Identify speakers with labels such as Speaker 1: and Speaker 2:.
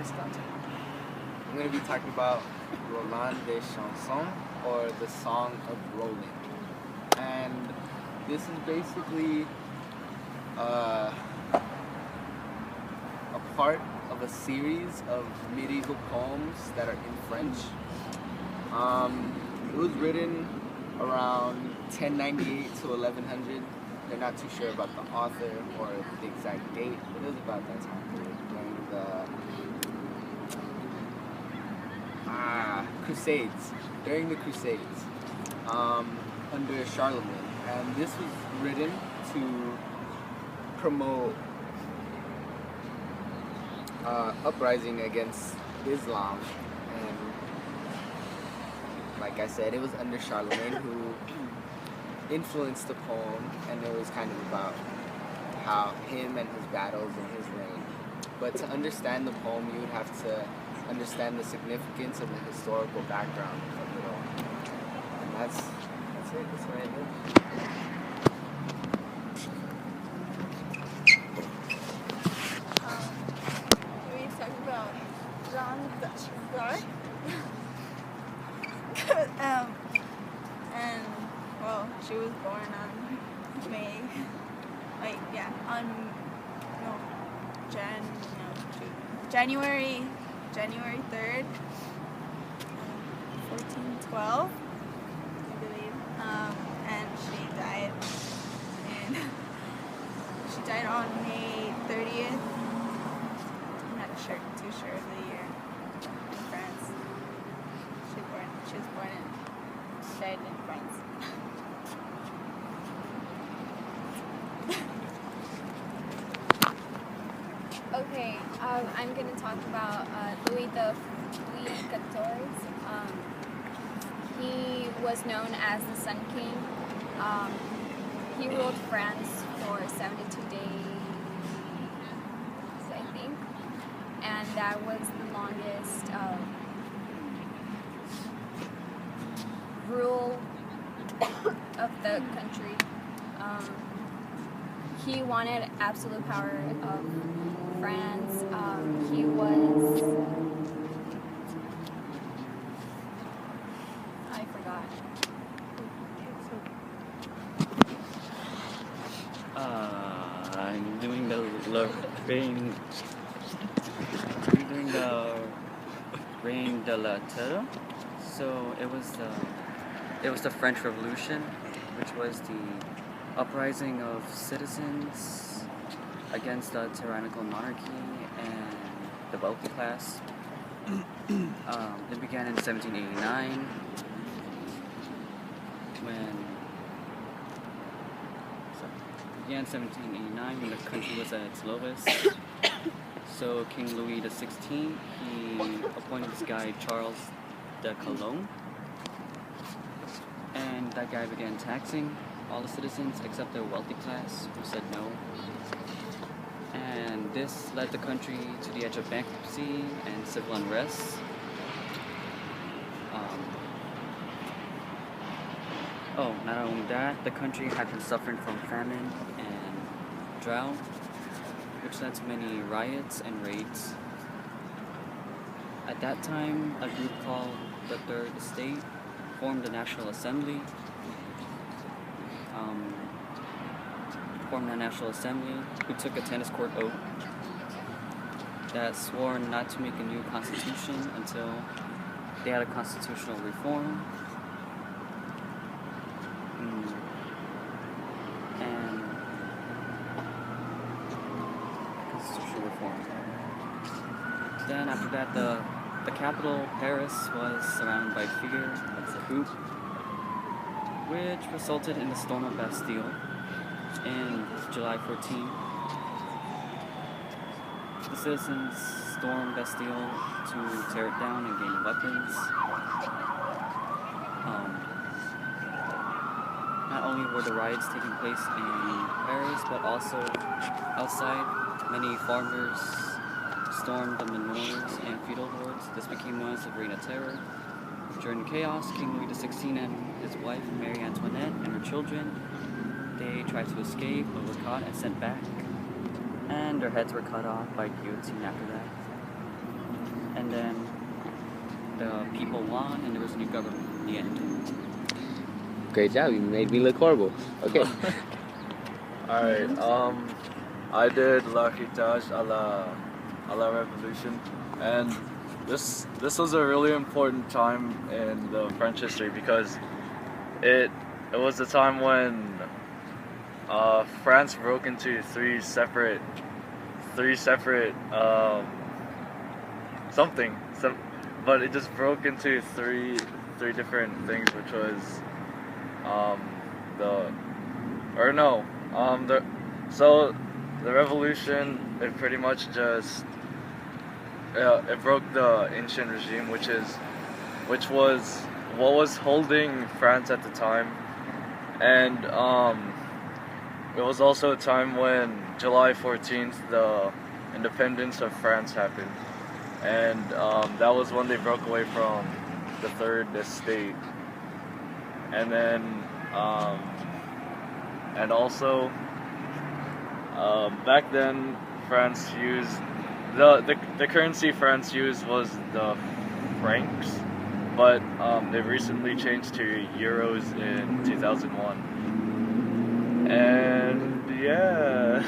Speaker 1: this content. I'm going to be talking about Roland des Chansons, or the Song of Roland. And this is basically a part of a series of medieval poems that are in French. It was written around 1098 to 1100. They're not too sure about the author or the exact date, but it was about that time period during the Crusades. During the Crusades, under Charlemagne, and this was written to promote uprising against Islam, and like I said, it was under Charlemagne who influenced the poem, and it was kind of about how him and his battles and his reign. But to understand the poem, you would have to understand the significance and the historical background of it all. And that's it. That's what I did.
Speaker 2: We talk about Jeanne d'Arc. And well, she was born on January 3rd, 1412, I believe. And she died on May 30th. I'm not too sure of the year in France. She died in France.
Speaker 3: Okay, I'm going to talk about Louis XIV. He was known as the Sun King. He ruled France for 72 days, I think, and that was the longest rule of the country. He wanted absolute power of France. He was... I forgot.
Speaker 4: I'm doing the Reign de la Terror. So it was the French Revolution, which was the uprising of citizens against the tyrannical monarchy and the wealthy class. It began in 1789 when the country was at its lowest. So King Louis XVI, he appointed this guy Charles de Calonne, and that guy began taxing all the citizens except the wealthy class, who said no. And this led the country to the edge of bankruptcy and civil unrest. Not only that, the country had been suffering from famine and drought, which led to many riots and raids. At that time, a group called the Third Estate formed the National Assembly. Who took a tennis court oath that swore not to make a new constitution until they had a constitutional reform. Then after that, the capital, Paris, was surrounded by fear of the coup, which resulted in the storm of Bastille in July 14. The citizens stormed Bastille to tear it down and gain weapons. Not only were the riots taking place in Paris, but also outside. Many farmers stormed the manors and feudal lords. This became known as the Reign of Terror. During the chaos, King Louis XVI and his wife, Marie Antoinette, and her children, they tried to escape, but were caught and sent back. And their heads were cut off by guillotine after that. and then the people won, and there was a new government in the end.
Speaker 1: Great job. You made me look horrible. Okay.
Speaker 5: Alright, I did L'Héritage à la Revolution, and this was a really important time in the French history because it was the time when France broke into three separate but it just broke into three different things, which was the revolution, it pretty much just it broke the ancient regime, which was what was holding France at the time, and it was also a time when July 14th, the independence of France happened, and that was when they broke away from the Third Estate, and then and also back then France used the currency France used was the francs, but they recently changed to euros in 2001, and yeah.